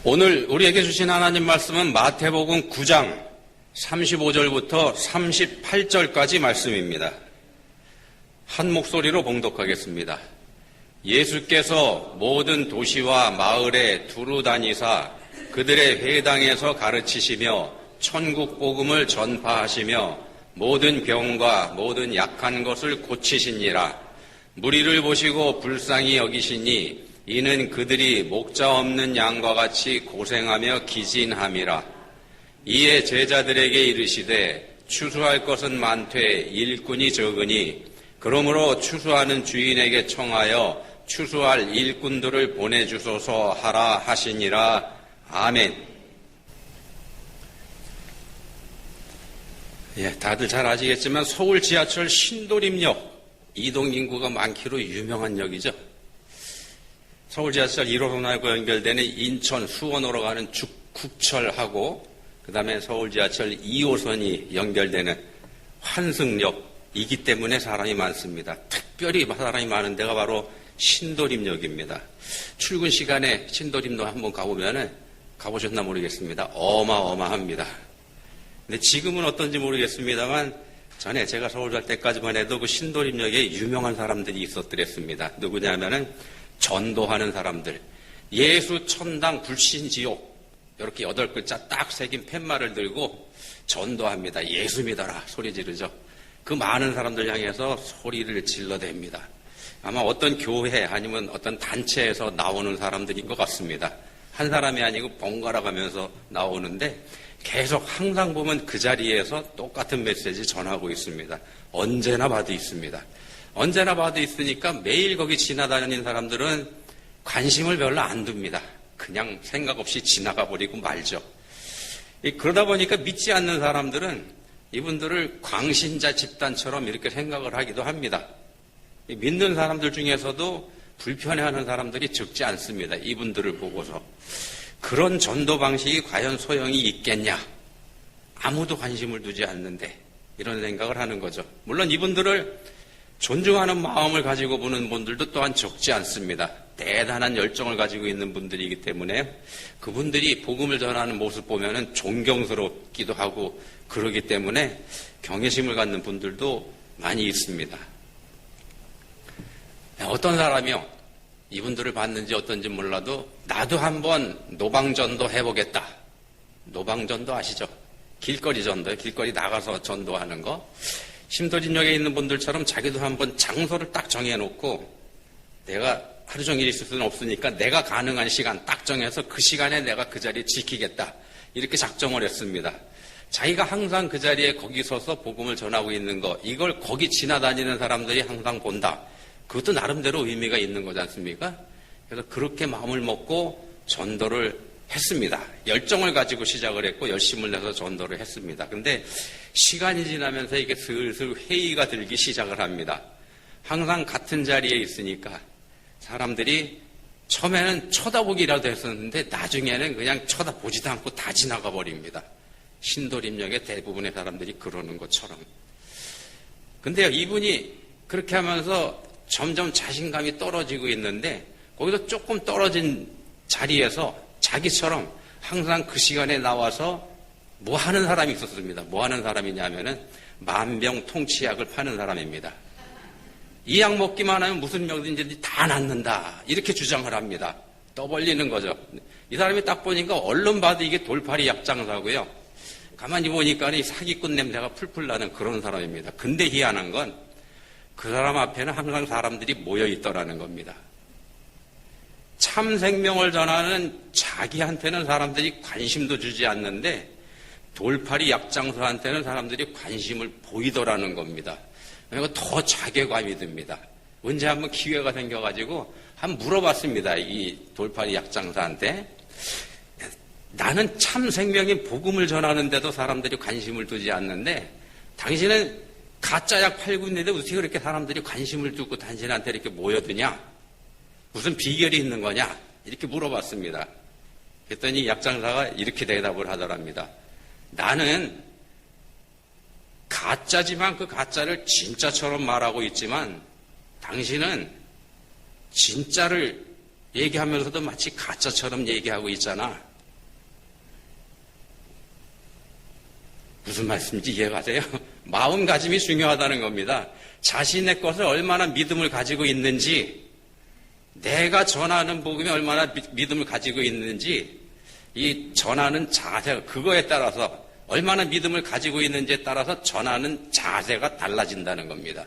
오늘 우리에게 주신 하나님 말씀은 마태복음 9장 35절부터 38절까지 말씀입니다. 한 목소리로 봉독하겠습니다. 예수께서 모든 도시와 마을에 두루 다니사 그들의 회당에서 가르치시며 천국 복음을 전파하시며 모든 병과 모든 약한 것을 고치시니라. 무리를 보시고 불쌍히 여기시니 이는 그들이 목자 없는 양과 같이 고생하며 기진함이라. 이에 제자들에게 이르시되 추수할 것은 많되 일꾼이 적으니 그러므로 추수하는 주인에게 청하여 추수할 일꾼들을 보내주소서 하라 하시니라. 아멘. 다들 잘 아시겠지만 서울 지하철 신도림역 이동인구가 많기로 유명한 역이죠. 서울 지하철 1호선하고 연결되는 인천, 수원으로 가는 국철하고 그 다음에 서울 지하철 2호선이 연결되는 환승역이기 때문에 사람이 많습니다. 특별히 사람이 많은 데가 바로 신도림역입니다. 출근 시간에 신도림도 한번 가보셨나 모르겠습니다. 어마어마합니다. 근데 지금은 어떤지 모르겠습니다만 전에 제가 서울 갈 때까지만 해도 그 신도림역에 유명한 사람들이 있었더랬습니다. 누구냐면은 전도하는 사람들, 예수, 천당, 불신, 지옥 이렇게 8글자 딱 새긴 팻말을 들고 전도합니다. 예수 믿어라 소리 지르죠. 그 많은 사람들 향해서 소리를 질러댑니다. 아마 어떤 교회 아니면 어떤 단체에서 나오는 사람들인 것 같습니다. 한 사람이 아니고 번갈아 가면서 나오는데 계속 항상 보면 그 자리에서 똑같은 메시지 전하고 있습니다. 언제나 봐도 있습니다. 언제나 봐도 있으니까 매일 거기 지나다니는 사람들은 관심을 별로 안 둡니다. 그냥 생각 없이 지나가 버리고 말죠. 그러다 보니까 믿지 않는 사람들은 이분들을 광신자 집단처럼 이렇게 생각을 하기도 합니다. 믿는 사람들 중에서도 불편해하는 사람들이 적지 않습니다. 이분들을 보고서. 그런 전도 방식이 과연 소용이 있겠냐? 아무도 관심을 두지 않는데 이런 생각을 하는 거죠. 물론 이분들을 존중하는 마음을 가지고 보는 분들도 또한 적지 않습니다. 대단한 열정을 가지고 있는 분들이기 때문에 그분들이 복음을 전하는 모습 보면은 존경스럽기도 하고 그러기 때문에 경외심을 갖는 분들도 많이 있습니다. 어떤 사람이요, 이분들을 봤는지 어떤지 몰라도 나도 한번 노방전도 해보겠다. 노방전도 아시죠? 길거리 전도요. 길거리 나가서 전도하는 거. 신도림역에 있는 분들처럼 자기도 한번 장소를 딱 정해놓고 내가 하루 종일 있을 수는 없으니까 내가 가능한 시간 딱 정해서 그 시간에 내가 그 자리에 지키겠다. 이렇게 작정을 했습니다. 자기가 항상 그 자리에 거기 서서 복음을 전하고 있는 거, 이걸 거기 지나다니는 사람들이 항상 본다. 그것도 나름대로 의미가 있는 거지 않습니까? 그래서 그렇게 마음을 먹고 전도를 했습니다. 열정을 가지고 시작을 했고 열심을 내서 전도를 했습니다. 근데 시간이 지나면서 이게 슬슬 회의가 들기 시작을 합니다. 항상 같은 자리에 있으니까 사람들이 처음에는 쳐다보기라도 했었는데 나중에는 그냥 쳐다보지도 않고 다 지나가 버립니다. 신도림역의 대부분의 사람들이 그러는 것처럼. 근데요, 이분이 그렇게 하면서 점점 자신감이 떨어지고 있는데 거기서 조금 떨어진 자리에서 자기처럼 항상 그 시간에 나와서 뭐 하는 사람이 있었습니다. 뭐 하는 사람이냐면은 만병통치약을 파는 사람입니다. 이 약 먹기만 하면 무슨 병든지 다 낫는다. 이렇게 주장을 합니다. 떠벌리는 거죠. 이 사람이 딱 보니까 얼른 봐도 이게 돌팔이 약장사고요. 가만히 보니까 이 사기꾼 냄새가 풀풀 나는 그런 사람입니다. 근데 희한한 건 그 사람 앞에는 항상 사람들이 모여 있더라는 겁니다. 참 생명을 전하는 자기한테는 사람들이 관심도 주지 않는데 돌팔이 약장사한테는 사람들이 관심을 보이더라는 겁니다. 그러니까 더 자괴감이 듭니다. 언제 한번 기회가 생겨가지고 한번 물어봤습니다. 이 돌팔이 약장사한테. 나는 참 생명인 복음을 전하는데도 사람들이 관심을 두지 않는데 당신은 가짜 약 팔고 있는데 어떻게 그렇게 사람들이 관심을 두고 당신한테 이렇게 모여드냐? 무슨 비결이 있는 거냐? 이렇게 물어봤습니다. 그랬더니 약장사가 이렇게 대답을 하더랍니다. 나는 가짜지만 그 가짜를 진짜처럼 말하고 있지만 당신은 진짜를 얘기하면서도 마치 가짜처럼 얘기하고 있잖아. 무슨 말씀인지 이해가세요? 마음가짐이 중요하다는 겁니다. 자신의 것을 얼마나 믿음을 가지고 있는지, 내가 전하는 복음이 얼마나 믿음을 가지고 있는지, 이 전하는 자세, 그거에 따라서 얼마나 믿음을 가지고 있는지에 따라서 전하는 자세가 달라진다는 겁니다.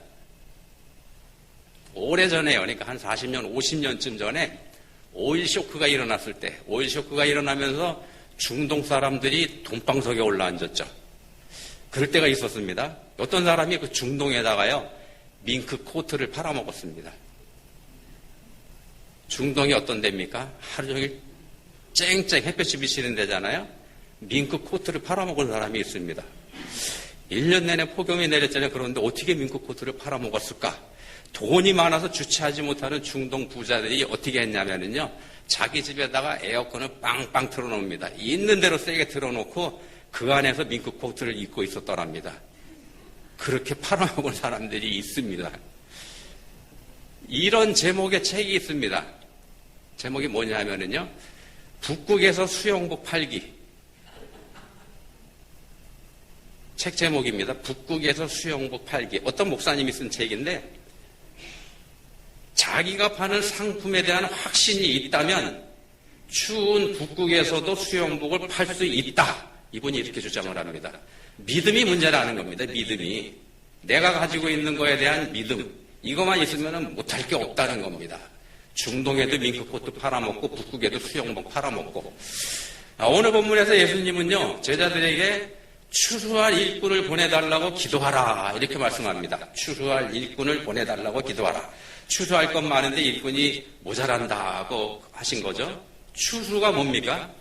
오래전에요. 그러니까 한 40년, 50년쯤 전에 오일 쇼크가 일어났을 때, 오일 쇼크가 일어나면서 중동 사람들이 돈방석에 올라앉았죠. 그럴 때가 있었습니다. 어떤 사람이 그 중동에다가요, 밍크 코트를 팔아먹었습니다. 중동이 어떤 데입니까? 하루 종일 쨍쨍 햇볕이 비치는 데잖아요. 밍크 코트를 팔아먹은 사람이 있습니다. 1년 내내 폭염이 내렸잖아요. 그런데 어떻게 밍크 코트를 팔아먹었을까? 돈이 많아서 주체하지 못하는 중동 부자들이 어떻게 했냐면요, 자기 집에다가 에어컨을 빵빵 틀어놓습니다. 있는 대로 세게 틀어놓고 그 안에서 밍크 코트를 입고 있었더랍니다. 그렇게 팔아먹은 사람들이 있습니다. 이런 제목의 책이 있습니다. 제목이 뭐냐면요, 북극에서 수영복 팔기. 책 제목입니다. 북극에서 수영복 팔기. 어떤 목사님이 쓴 책인데, 자기가 파는 상품에 대한 확신이 있다면 추운 북극에서도 수영복을 팔 수 있다. 이분이 이렇게 주장을 합니다. 믿음이 문제라는 겁니다. 믿음이. 내가 가지고 있는 거에 대한 믿음. 이것만 있으면 못할 게 없다는 겁니다. 중동에도 밍크코트 팔아먹고 북극에도 수영복 팔아먹고. 오늘 본문에서 예수님은요, 제자들에게 추수할 일꾼을 보내달라고 기도하라, 이렇게 말씀합니다. 추수할 일꾼을 보내달라고 기도하라. 추수할 건 많은데 일꾼이 모자란다고 하신 거죠. 추수가 뭡니까?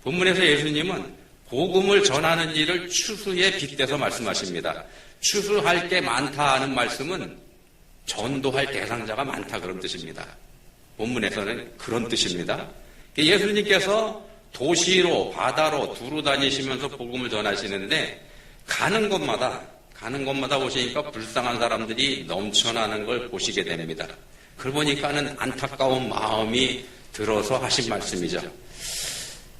본문에서 예수님은 복음을 전하는 일을 추수에 빗대서 말씀하십니다. 추수할 게 많다 하는 말씀은 전도할 대상자가 많다, 그런 뜻입니다. 본문에서는 그런 뜻입니다. 예수님께서 도시로, 바다로 두루 다니시면서 복음을 전하시는데 가는 곳마다 보시니까 불쌍한 사람들이 넘쳐나는 걸 보시게 됩니다. 그걸 보니까는 안타까운 마음이 들어서 하신 말씀이죠.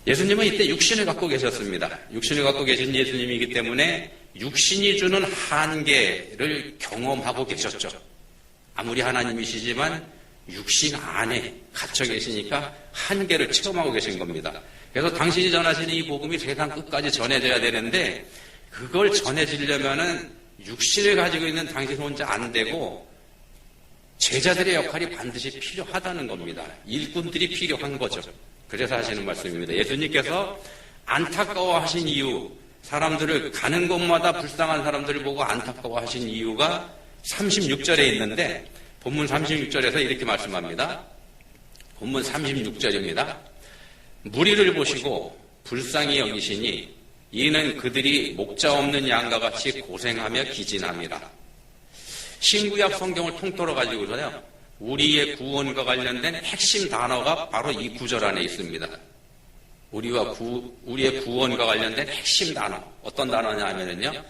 예수님은 이때 육신을 갖고 계셨습니다. 육신을 갖고 계신 예수님이기 때문에 육신이 주는 한계를 경험하고 계셨죠. 아무리 하나님이시지만 육신 안에 갇혀 계시니까 한계를 체험하고 계신 겁니다. 그래서 당신이 전하시는 이 복음이 세상 끝까지 전해져야 되는데, 그걸 전해지려면은 육신을 가지고 있는 당신 혼자 안 되고 제자들의 역할이 반드시 필요하다는 겁니다. 일꾼들이 필요한 거죠. 그래서 하시는 말씀입니다. 예수님께서 안타까워하신 이유, 사람들을 가는 곳마다 불쌍한 사람들을 보고 안타까워하신 이유가 36절에 있는데, 본문 36절에서 이렇게 말씀합니다. 본문 36절입니다. 무리를 보시고 불쌍히 여기시니 이는 그들이 목자 없는 양과 같이 고생하며 기진함이라. 신구약 성경을 통틀어 가지고서요, 우리의 구원과 관련된 핵심 단어가 바로 이 구절 안에 있습니다. 우리의 구원과 관련된 핵심 단어, 어떤 단어냐면요,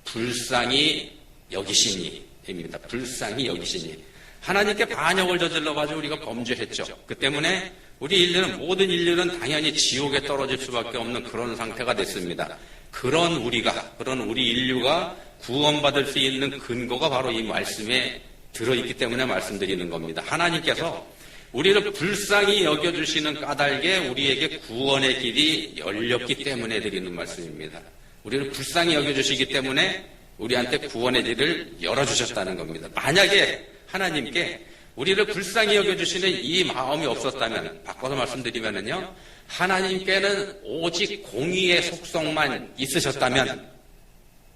불쌍히 여기시니입니다. 불쌍히 여기시니. 하나님께 반역을 저질러가지고 우리가 범죄했죠. 그 때문에 모든 인류는 당연히 지옥에 떨어질 수밖에 없는 그런 상태가 됐습니다. 그런 우리 인류가 구원받을 수 있는 근거가 바로 이 말씀에 들어있기 때문에 말씀드리는 겁니다. 하나님께서 우리를 불쌍히 여겨주시는 까닭에 우리에게 구원의 길이 열렸기 때문에 드리는 말씀입니다. 우리를 불쌍히 여겨주시기 때문에 우리한테 구원의 길을 열어주셨다는 겁니다. 만약에 하나님께 우리를 불쌍히 여겨주시는 이 마음이 없었다면, 바꿔서 말씀드리면요, 하나님께는 오직 공의의 속성만 있으셨다면,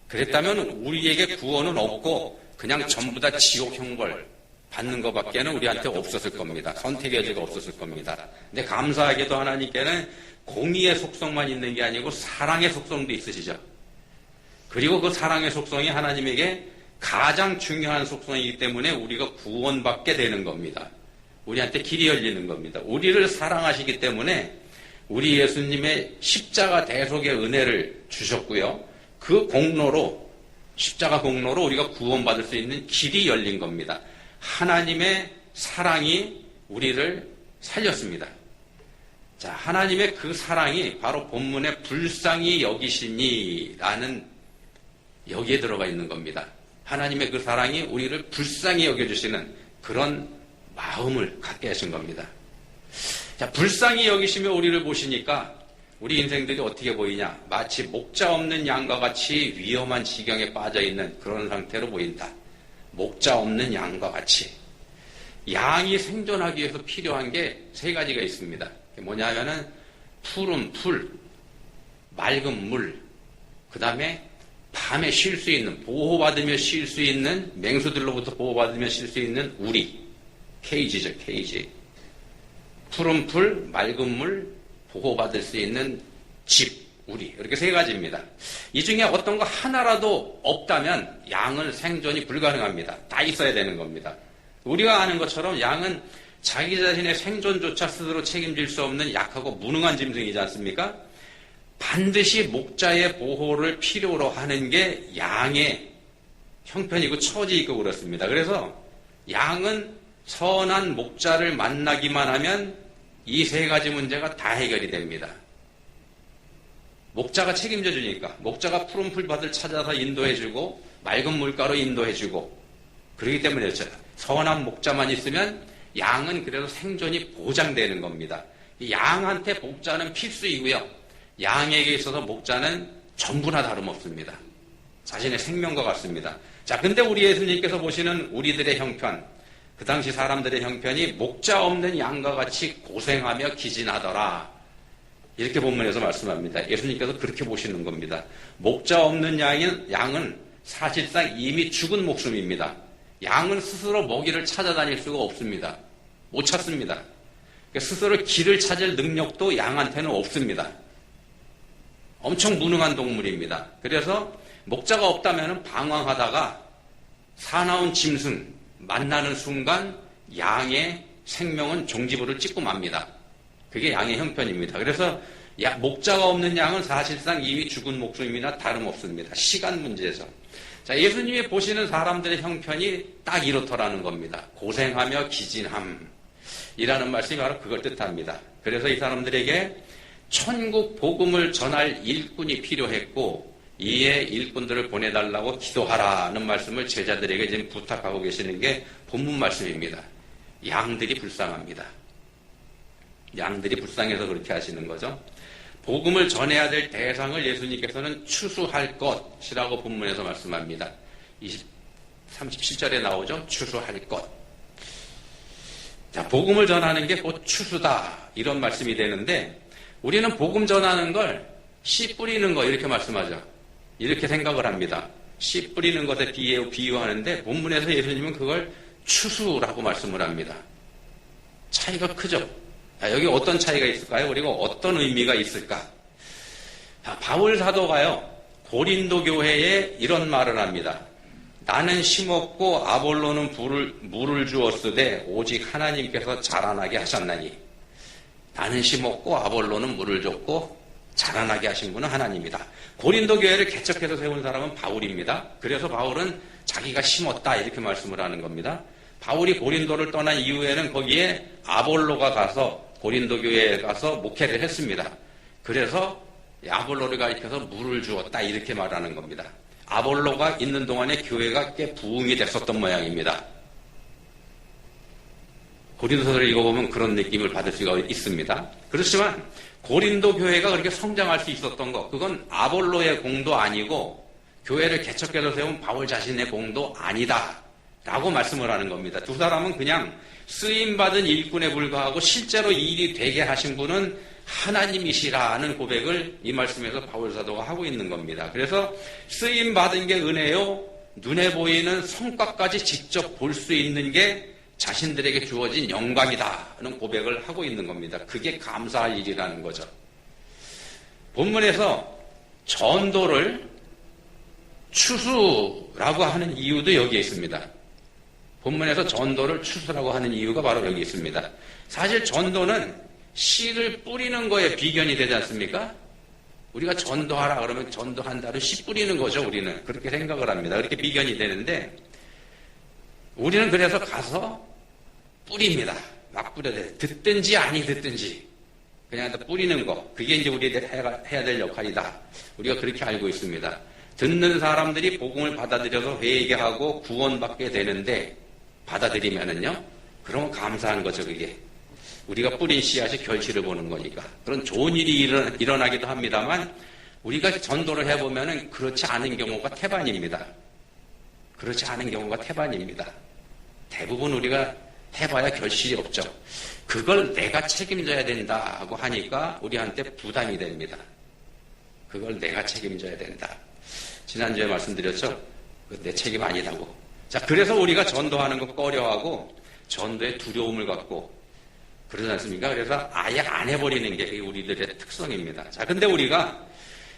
그랬다면 우리에게 구원은 없고 그냥 전부 다 지옥 형벌 받는 것밖에는 우리한테 없었을 겁니다. 선택의 여지가 없었을 겁니다. 근데 감사하게도 하나님께는 공의의 속성만 있는 게 아니고 사랑의 속성도 있으시죠. 그리고 그 사랑의 속성이 하나님에게 가장 중요한 속성이기 때문에 우리가 구원받게 되는 겁니다. 우리한테 길이 열리는 겁니다. 우리를 사랑하시기 때문에 우리 예수님의 십자가 대속의 은혜를 주셨고요. 그 공로로, 십자가 공로로 우리가 구원받을 수 있는 길이 열린 겁니다. 하나님의 사랑이 우리를 살렸습니다. 자, 하나님의 그 사랑이 바로 본문의 불쌍히 여기시니라는 여기에 들어가 있는 겁니다. 하나님의 그 사랑이 우리를 불쌍히 여겨주시는 그런 마음을 갖게 하신 겁니다. 자, 불쌍히 여기시며 우리를 보시니까 우리 인생들이 어떻게 보이냐? 마치 목자 없는 양과 같이 위험한 지경에 빠져 있는 그런 상태로 보인다. 목자 없는 양과 같이. 양이 생존하기 위해서 필요한 게 세 가지가 있습니다. 뭐냐면은 푸른 풀, 맑은 물, 그 다음에 밤에 쉴 수 있는, 보호받으며 쉴 수 있는, 맹수들로부터 보호받으며 쉴 수 있는 우리. 케이지죠, 케이지. 푸른 풀, 맑은 물, 보호받을 수 있는 집, 우리. 이렇게 세 가지입니다. 이 중에 어떤 거 하나라도 없다면 양은 생존이 불가능합니다. 다 있어야 되는 겁니다. 우리가 아는 것처럼 양은 자기 자신의 생존조차 스스로 책임질 수 없는 약하고 무능한 짐승이지 않습니까? 반드시 목자의 보호를 필요로 하는 게 양의 형편이고 처지이고 그렇습니다. 그래서 양은 선한 목자를 만나기만 하면 이 세 가지 문제가 다 해결이 됩니다. 목자가 책임져 주니까, 목자가 푸른 풀밭을 찾아서 인도해주고 맑은 물가로 인도해주고, 그렇기 때문에 선한 목자만 있으면 양은 그래도 생존이 보장되는 겁니다. 양한테 목자는 필수이고요. 양에게 있어서 목자는 전부나 다름없습니다. 자신의 생명과 같습니다. 자, 근데 우리 예수님께서 보시는 우리들의 형편, 그 당시 사람들의 형편이 목자 없는 양과 같이 고생하며 기진하더라. 이렇게 본문에서 말씀합니다. 예수님께서 그렇게 보시는 겁니다. 목자 없는 양은 사실상 이미 죽은 목숨입니다. 양은 스스로 먹이를 찾아다닐 수가 없습니다. 못 찾습니다. 스스로 길을 찾을 능력도 양한테는 없습니다. 엄청 무능한 동물입니다. 그래서 목자가 없다면 방황하다가 사나운 짐승 만나는 순간 양의 생명은 종지부를 찍고 맙니다. 그게 양의 형편입니다. 그래서 목자가 없는 양은 사실상 이미 죽은 목숨이나 다름없습니다. 시간 문제에서. 자, 예수님이 보시는 사람들의 형편이 딱 이렇더라는 겁니다. 고생하며 기진함. 이라는 말씀이 바로 그걸 뜻합니다. 그래서 이 사람들에게 천국 복음을 전할 일꾼이 필요했고, 이에 일꾼들을 보내달라고 기도하라는 말씀을 제자들에게 지금 부탁하고 계시는 게 본문 말씀입니다. 양들이 불쌍합니다. 양들이 불쌍해서 그렇게 하시는 거죠. 복음을 전해야 될 대상을 예수님께서는 추수할 것이라고 본문에서 말씀합니다. 37절에 나오죠. 추수할 것. 자, 복음을 전하는 게 곧 추수다. 이런 말씀이 되는데, 우리는 복음 전하는 걸 씨 뿌리는 거 이렇게 말씀하죠. 이렇게 생각을 합니다. 씨 뿌리는 것에 비유하는데 본문에서 예수님은 그걸 추수라고 말씀을 합니다. 차이가 크죠. 여기 어떤 차이가 있을까요? 그리고 어떤 의미가 있을까? 바울 사도가요, 고린도 교회에 이런 말을 합니다. 나는 심었고 아볼로는 물을 주었으되 오직 하나님께서 자라나게 하셨나니. 나는 심었고 아볼로는 물을 줬고 자라나게 하신 분은 하나님이다. 고린도 교회를 개척해서 세운 사람은 바울입니다. 그래서 바울은 자기가 심었다 이렇게 말씀을 하는 겁니다. 바울이 고린도를 떠난 이후에는 거기에 아볼로가 가서 고린도 교회에 가서 목회를 했습니다. 그래서 아볼로를 가리켜서 물을 주었다 이렇게 말하는 겁니다. 아볼로가 있는 동안에 교회가 꽤 부흥이 됐었던 모양입니다. 고린도서를 읽어보면 그런 느낌을 받을 수가 있습니다. 그렇지만 고린도 교회가 그렇게 성장할 수 있었던 것, 그건 아볼로의 공도 아니고 교회를 개척해서 세운 바울 자신의 공도 아니다 라고 말씀을 하는 겁니다. 두 사람은 그냥 쓰임받은 일꾼에 불과하고 실제로 일이 되게 하신 분은 하나님이시라는 고백을 이 말씀에서 바울 사도가 하고 있는 겁니다. 그래서 쓰임받은 게 은혜요, 눈에 보이는 성과까지 직접 볼 수 있는 게 자신들에게 주어진 영광이다는 고백을 하고 있는 겁니다. 그게 감사할 일이라는 거죠. 본문에서 전도를 추수라고 하는 이유도 여기에 있습니다. 본문에서 전도를 추수라고 하는 이유가 바로 여기 있습니다. 사실 전도는 씨를 뿌리는 거에 비견이 되지 않습니까? 우리가 전도하라 그러면 전도한다를 씨 뿌리는 거죠. 우리는 그렇게 생각을 합니다. 그렇게 비견이 되는데 우리는 그래서 가서 뿌립니다. 막 뿌려야 돼. 듣든지 아니 듣든지 그냥 뿌리는 거. 그게 이제 우리가 해야 될 역할이다. 우리가 그렇게 알고 있습니다. 듣는 사람들이 복음을 받아들여서 회개하고 구원받게 되는데 받아들이면은요, 그러면 감사한 거죠, 그게. 우리가 뿌린 씨앗이 결실을 보는 거니까. 그런 좋은 일이 일어나기도 합니다만, 우리가 전도를 해보면은 그렇지 않은 경우가 태반입니다. 그렇지 않은 경우가 태반입니다. 대부분 우리가 해봐야 결실이 없죠. 그걸 내가 책임져야 된다고 하니까 우리한테 부담이 됩니다. 그걸 내가 책임져야 된다. 지난주에 말씀드렸죠? 내 책임 아니라고. 자, 그래서 우리가 전도하는 거 꺼려하고 전도에 두려움을 갖고 그러지 않습니까? 그래서 아예 안 해버리는 게 우리들의 특성입니다. 자, 근데 우리가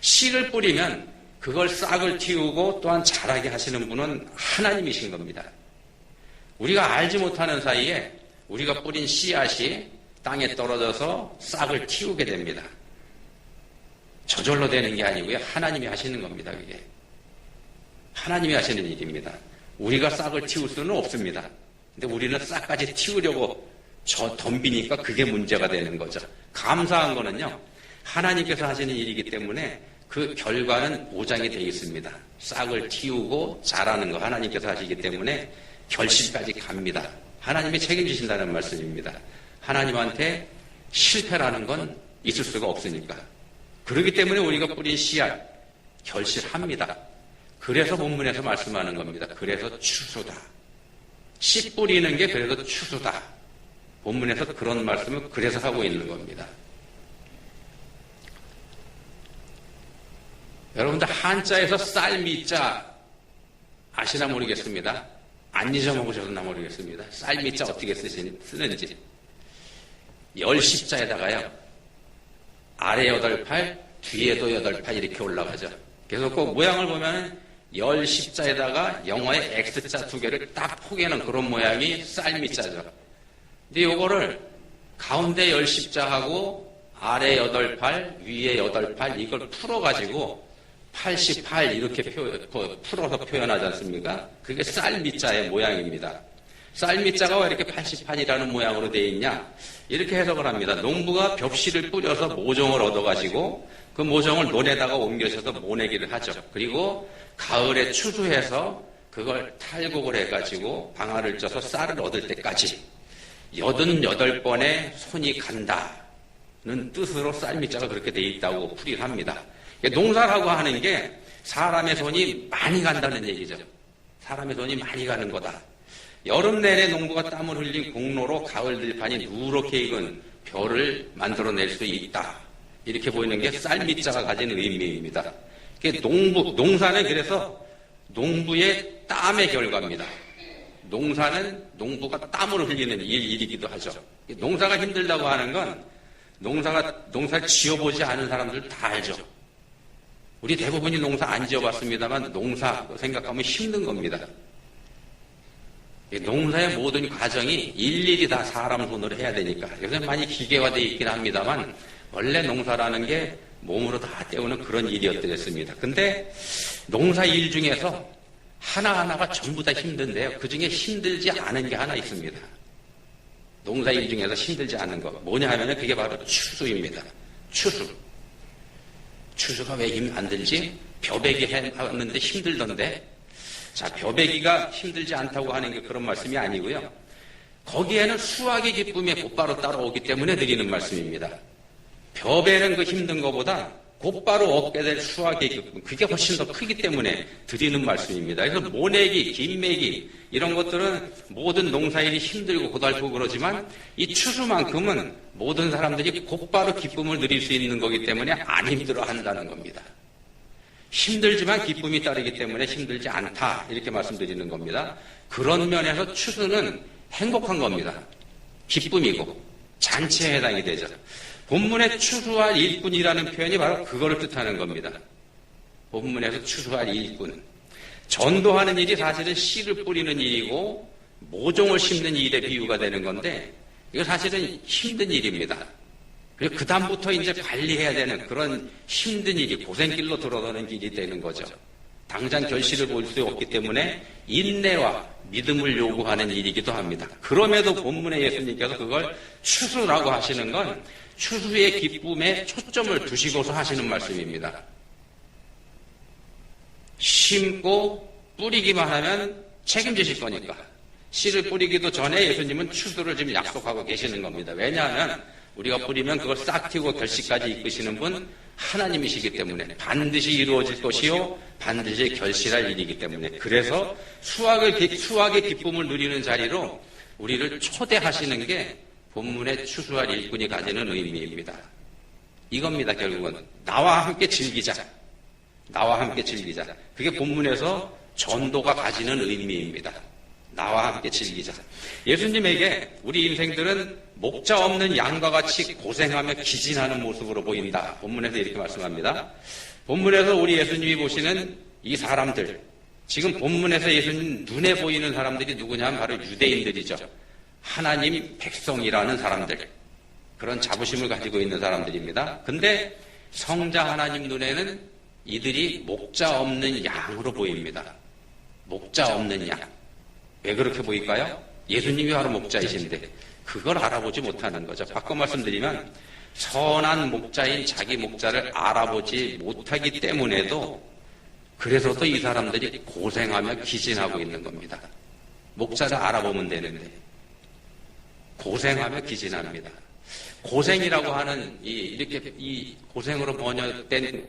씨를 뿌리면 그걸 싹을 틔우고 또한 자라게 하시는 분은 하나님이신 겁니다. 우리가 알지 못하는 사이에 우리가 뿌린 씨앗이 땅에 떨어져서 싹을 틔우게 됩니다. 저절로 되는 게 아니고요. 하나님이 하시는 겁니다. 그게. 하나님이 하시는 일입니다. 우리가 싹을 틔울 수는 없습니다. 근데 우리는 싹까지 틔우려고 덤비니까 그게 문제가 되는 거죠. 감사한 거는요. 하나님께서 하시는 일이기 때문에 그 결과는 보장이 되어 있습니다. 싹을 틔우고 자라는 거 하나님께서 하시기 때문에 결실까지 갑니다. 하나님이 책임지신다는 말씀입니다. 하나님한테 실패라는 건 있을 수가 없으니까. 그렇기 때문에 우리가 뿌린 씨앗 결실합니다. 그래서 본문에서 말씀하는 겁니다. 그래서 추수다. 씨 뿌리는 게 그래서 추수다. 본문에서 그런 말씀을 그래서 하고 있는 겁니다. 여러분들 한자에서 쌀미자 아시나 모르겠습니다. 안 잊어먹으셨나 모르겠습니다. 쌀미자 어떻게 쓰는지. 10십자에다가요. 아래 8팔, 뒤에도 8팔 이렇게 올라가죠. 그래서 그 모양을 보면 10십자에다가 영어의 X자 2개를 딱 포개는 그런 모양이 쌀미자죠. 근데 요거를 가운데 10십자하고 아래 8팔, 위에 8팔 이걸 풀어가지고 88 이렇게 풀어서 표현하지 않습니까? 그게 쌀미자의 모양입니다. 쌀미자가 왜 이렇게 88이라는 모양으로 되어 있냐? 이렇게 해석을 합니다. 농부가 벽실을 뿌려서 모종을 얻어가지고 그 모종을 논에다가 옮겨셔서 모내기를 하죠. 그리고 가을에 추수해서 그걸 탈곡을 해가지고 방아를 쪄서 쌀을 얻을 때까지 88번의 손이 간다는 뜻으로 쌀미자가 그렇게 되어 있다고 풀이를 합니다. 농사라고 하는 게 사람의 손이 많이 간다는 얘기죠. 사람의 손이 많이 가는 거다. 여름 내내 농부가 땀을 흘린 공로로 가을 들판이 누렇게 익은 벼를 만들어낼 수 있다. 이렇게 보이는 게 쌀미자가 가진 의미입니다. 농사는 그래서 농부의 땀의 결과입니다. 농사는 농부가 땀을 흘리는 일이기도 하죠. 농사가 힘들다고 하는 건 농사를 지어보지 않은 사람들 다 알죠. 우리 대부분이 농사 안 지어봤습니다만 농사 생각하면 힘든 겁니다. 농사의 모든 과정이 일일이 다 사람 손으로 해야 되니까 요새 많이 기계화되어 있긴 합니다만 원래 농사라는 게 몸으로 다 때우는 그런 일이었더랬습니다. 근데 농사 일 중에서 하나하나가 전부 다 힘든데요. 그중에 힘들지 않은 게 하나 있습니다. 농사 일 중에서 힘들지 않은 거 뭐냐 하면 그게 바로 추수입니다. 추수가 왜 힘 안 들지? 벼베기 했는데 힘들던데. 자, 벼베기가 힘들지 않다고 하는 게 그런 말씀이 아니고요. 거기에는 수확의 기쁨이 곧바로 따라오기 때문에 드리는 말씀입니다. 벼베는 그 힘든 것보다 곧바로 얻게 될 수확의 기쁨, 그게 훨씬 더 크기 때문에 드리는 말씀입니다. 그래서 모내기, 김매기 이런 것들은 모든 농사일이 힘들고 고달프고 그러지만 이 추수만큼은 모든 사람들이 곧바로 기쁨을 누릴 수 있는 거기 때문에 안 힘들어 한다는 겁니다. 힘들지만 기쁨이 따르기 때문에 힘들지 않다 이렇게 말씀드리는 겁니다. 그런 면에서 추수는 행복한 겁니다. 기쁨이고 잔치에 해당이 되죠. 본문에 추수할 일꾼이라는 표현이 바로 그거를 뜻하는 겁니다. 본문에서 추수할 일꾼. 전도하는 일이 사실은 씨를 뿌리는 일이고 모종을 심는 일에 비유가 되는 건데 이거 사실은 힘든 일입니다. 그리고 그 다음부터 이제 관리해야 되는 그런 힘든 일이 고생길로 들어가는 길이 되는 거죠. 당장 결실을 볼 수 없기 때문에 인내와 믿음을 요구하는 일이기도 합니다. 그럼에도 본문에 예수님께서 그걸 추수라고 하시는 건 추수의 기쁨에 초점을 두시고서 하시는 말씀입니다. 심고 뿌리기만 하면 책임지실 거니까. 씨를 뿌리기도 전에 예수님은 추수를 지금 약속하고 계시는 겁니다. 왜냐하면 우리가 뿌리면 그걸 싹 틔우고 결실까지 이끄시는 분 하나님이시기 때문에 반드시 이루어질 것이요 반드시 결실할 일이기 때문에, 그래서 수확의 기쁨을 누리는 자리로 우리를 초대하시는 게 본문의 추수할 일꾼이 가지는 의미입니다. 이겁니다. 결국은 나와 함께 즐기자. 나와 함께 즐기자. 그게 본문에서 전도가 가지는 의미입니다. 나와 함께 즐기자. 예수님에게 우리 인생들은 목자 없는 양과 같이 고생하며 기진하는 모습으로 보인다. 본문에서 이렇게 말씀합니다. 본문에서 우리 예수님이 보시는 이 사람들, 지금 본문에서 예수님 눈에 보이는 사람들이 누구냐면 바로 유대인들이죠. 하나님 백성이라는 사람들, 그런 자부심을 가지고 있는 사람들입니다. 근데 성자 하나님 눈에는 이들이 목자 없는 양으로 보입니다. 목자 없는 양. 왜 그렇게 보일까요? 예수님이 바로 목자이신데 그걸 알아보지 못하는 거죠. 바꿔 말씀드리면 선한 목자인 자기 목자를 알아보지 못하기 때문에도, 그래서도 이 사람들이 고생하며 기진하고 있는 겁니다. 목자를 알아보면 되는데 고생하며 기진합니다. 고생이라고 하는 이 고생으로 번역된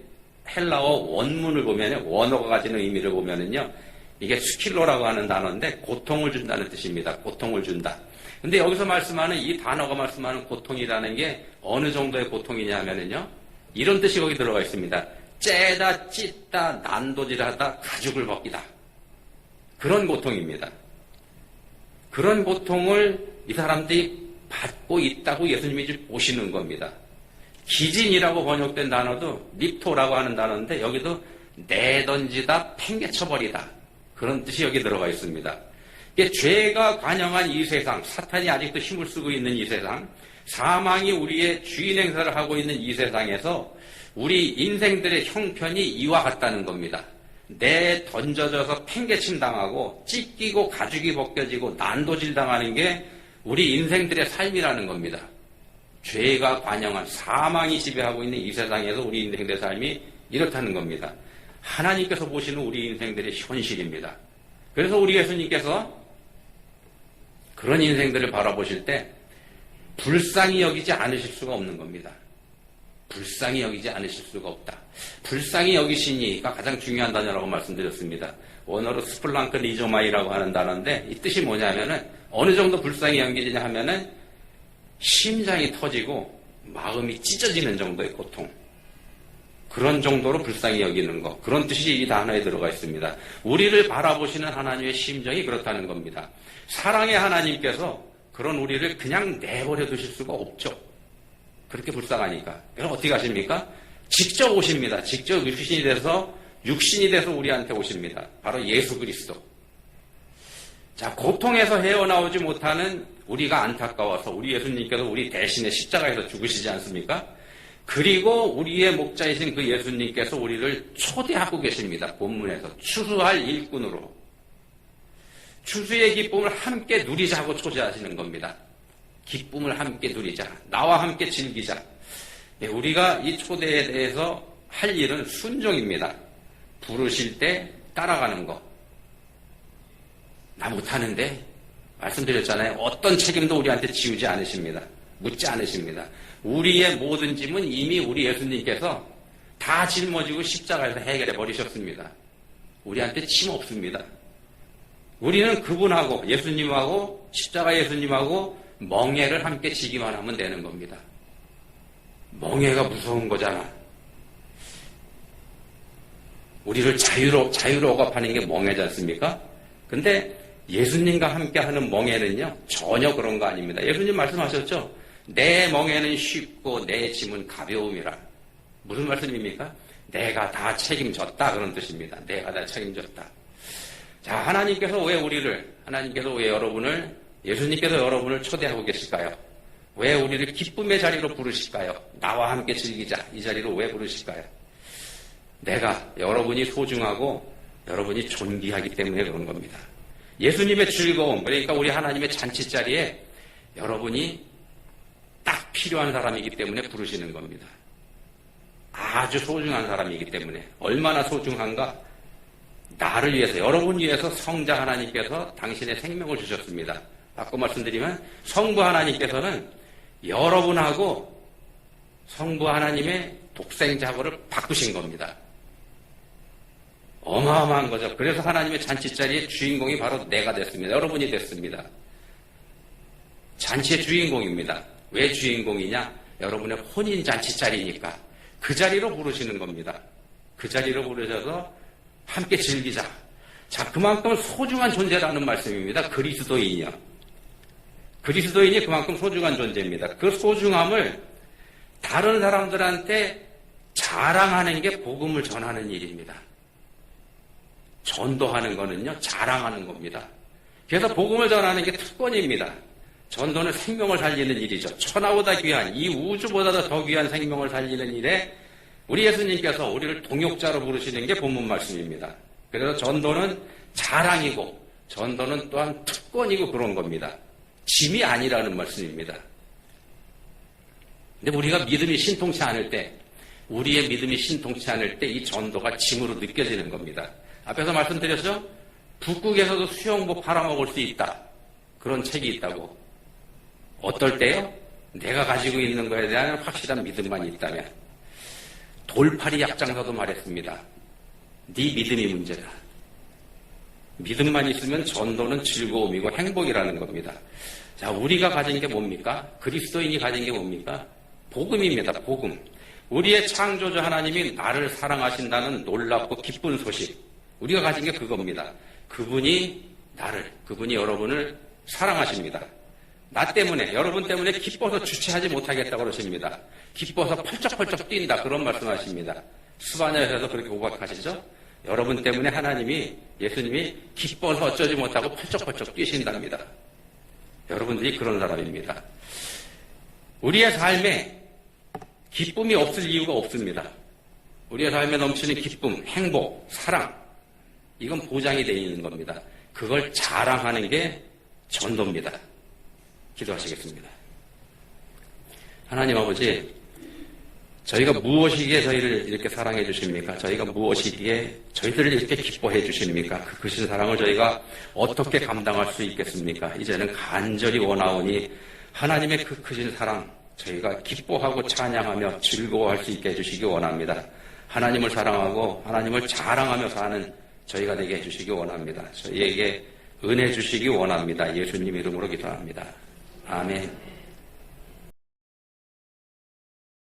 헬라어 원문을 보면, 원어가 가지는 의미를 보면은요, 이게 스킬로라고 하는 단어인데 고통을 준다는 뜻입니다. 고통을 준다. 근데 여기서 말씀하는 이 단어가 말씀하는 고통이라는 게 어느 정도의 고통이냐면은요, 이런 뜻이 거기 들어가 있습니다. 째다, 찢다, 난도질하다, 가죽을 벗기다. 그런 고통입니다. 그런 고통을 이 사람들이 받고 있다고 예수님이 지금 보시는 겁니다. 기진이라고 번역된 단어도 립토라고 하는 단어인데 여기도 내던지다, 팽개쳐버리다. 그런 뜻이 여기 들어가 있습니다. 죄가 관영한 이 세상, 사탄이 아직도 힘을 쓰고 있는 이 세상, 사망이 우리의 주인 행사를 하고 있는 이 세상에서 우리 인생들의 형편이 이와 같다는 겁니다. 던져져서 팽개침 당하고 찢기고 가죽이 벗겨지고 난도질 당하는 게 우리 인생들의 삶이라는 겁니다. 죄가 관영한, 사망이 지배하고 있는 이 세상에서 우리 인생들의 삶이 이렇다는 겁니다. 하나님께서 보시는 우리 인생들의 현실입니다. 그래서 우리 예수님께서 그런 인생들을 바라보실 때 불쌍히 여기지 않으실 수가 없는 겁니다. 불쌍히 여기지 않으실 수가 없다. 불쌍히 여기시니가 가장 중요한 단어라고 말씀드렸습니다. 원어로 스플랑크 리조마이라고 하는 단어인데 이 뜻이 뭐냐면은 어느 정도 불쌍히 여기지냐 하면은 심장이 터지고 마음이 찢어지는 정도의 고통. 그런 정도로 불쌍히 여기는 것, 그런 뜻이 이 단어에 들어가 있습니다. 우리를 바라보시는 하나님의 심정이 그렇다는 겁니다. 사랑의 하나님께서 그런 우리를 그냥 내버려 두실 수가 없죠. 그렇게 불쌍하니까. 그럼 어떻게 하십니까? 직접 오십니다. 직접 육신이 돼서 우리한테 오십니다. 바로 예수 그리스도. 자, 고통에서 헤어나오지 못하는 우리가 안타까워서 우리 예수님께서 우리 대신에 십자가에서 죽으시지 않습니까? 그리고 우리의 목자이신 그 예수님께서 우리를 초대하고 계십니다. 본문에서 추수할 일꾼으로. 추수의 기쁨을 함께 누리자고 초대하시는 겁니다. 기쁨을 함께 누리자. 나와 함께 즐기자. 우리가 이 초대에 대해서 할 일은 순종입니다. 부르실 때 따라가는 거. 나 못하는데 말씀드렸잖아요. 어떤 책임도 우리한테 지우지 않으십니다. 묻지 않으십니다. 우리의 모든 짐은 이미 우리 예수님께서 다 짊어지고 십자가에서 해결해 버리셨습니다. 우리한테 짐 없습니다. 우리는 그분하고 예수님하고 십자가 예수님하고 멍에를 함께 지기만 하면 되는 겁니다. 멍에가 무서운 거잖아. 우리를 자유로 억압하는 게 멍에지 않습니까? 근데 예수님과 함께 하는 멍에는요, 전혀 그런 거 아닙니다. 예수님 말씀하셨죠? 내 멍에는 쉽고 내 짐은 가벼움이라. 무슨 말씀입니까? 내가 다 책임졌다. 그런 뜻입니다. 내가 다 책임졌다. 자, 하나님께서 왜 여러분을, 예수님께서 여러분을 초대하고 계실까요? 왜 우리를 기쁨의 자리로 부르실까요? 나와 함께 즐기자. 이 자리로 왜 부르실까요? 내가 여러분이 소중하고 여러분이 존귀하기 때문에 그런 겁니다. 예수님의 즐거움, 그러니까 우리 하나님의 잔치자리에 여러분이 딱 필요한 사람이기 때문에 부르시는 겁니다. 아주 소중한 사람이기 때문에. 얼마나 소중한가? 나를 위해서, 여러분 위해서 성자 하나님께서 당신의 생명을 주셨습니다. 바꿔 말씀드리면 성부 하나님께서는 여러분하고 성부 하나님의 독생자를 바꾸신 겁니다. 어마어마한 거죠. 그래서 하나님의 잔치자리의 주인공이 바로 내가 됐습니다. 여러분이 됐습니다. 잔치의 주인공입니다. 왜 주인공이냐? 여러분의 혼인 잔치자리니까 그 자리로 부르시는 겁니다. 그 자리로 부르셔서 함께 즐기자. 자, 그만큼 소중한 존재라는 말씀입니다. 그리스도인이요. 그리스도인이 그만큼 소중한 존재입니다. 그 소중함을 다른 사람들한테 자랑하는 게 복음을 전하는 일입니다. 전도하는 거는요, 자랑하는 겁니다. 그래서 복음을 전하는 게 특권입니다. 전도는 생명을 살리는 일이죠. 천하보다 귀한, 이 우주보다도 더 귀한 생명을 살리는 일에 우리 예수님께서 우리를 동역자로 부르시는 게 본문 말씀입니다. 그래서 전도는 자랑이고 전도는 또한 특권이고 그런 겁니다. 짐이 아니라는 말씀입니다. 근데 우리가 믿음이 신통치 않을 때, 우리의 믿음이 신통치 않을 때 이 전도가 짐으로 느껴지는 겁니다. 앞에서 말씀드렸죠? 북극에서도 수영복 팔아먹을 수 있다. 그런 책이 있다고. 어떨 때요? 내가 가지고 있는 것에 대한 확실한 믿음만 있다면. 돌팔이 약장사도 말했습니다. 네 믿음이 문제다. 믿음만 있으면 전도는 즐거움이고 행복이라는 겁니다. 자, 우리가 가진 게 뭡니까? 그리스도인이 가진 게 뭡니까? 복음입니다. 복음. 우리의 창조주 하나님이 나를 사랑하신다는 놀랍고 기쁜 소식. 우리가 가진 게 그겁니다. 그분이 여러분을 사랑하십니다. 나 때문에, 여러분 때문에 기뻐서 주체하지 못하겠다고 그러십니다. 기뻐서 펄쩍펄쩍 뛴다. 그런 말씀하십니다. 스바냐에서 그렇게 고백하시죠? 여러분 때문에 하나님이, 예수님이 기뻐서 어쩌지 못하고 펄쩍펄쩍 뛰신답니다. 여러분들이 그런 사람입니다. 우리의 삶에 기쁨이 없을 이유가 없습니다. 우리의 삶에 넘치는 기쁨, 행복, 사랑, 이건 보장이 되어 있는 겁니다. 그걸 자랑하는 게 전도입니다. 기도하시겠습니다. 하나님 아버지, 저희가 무엇이기에 저희를 이렇게 사랑해 주십니까? 저희가 무엇이기에 저희들을 이렇게 기뻐해 주십니까? 그 크신 사랑을 저희가 어떻게 감당할 수 있겠습니까? 이제는 간절히 원하오니 하나님의 그 크신 사랑 저희가 기뻐하고 찬양하며 즐거워할 수 있게 해주시기 원합니다. 하나님을 사랑하고 하나님을 자랑하며 사는 저희가 되게 해주시기 원합니다. 저희에게 은혜 주시기 원합니다. 예수님 이름으로 기도합니다. 아멘.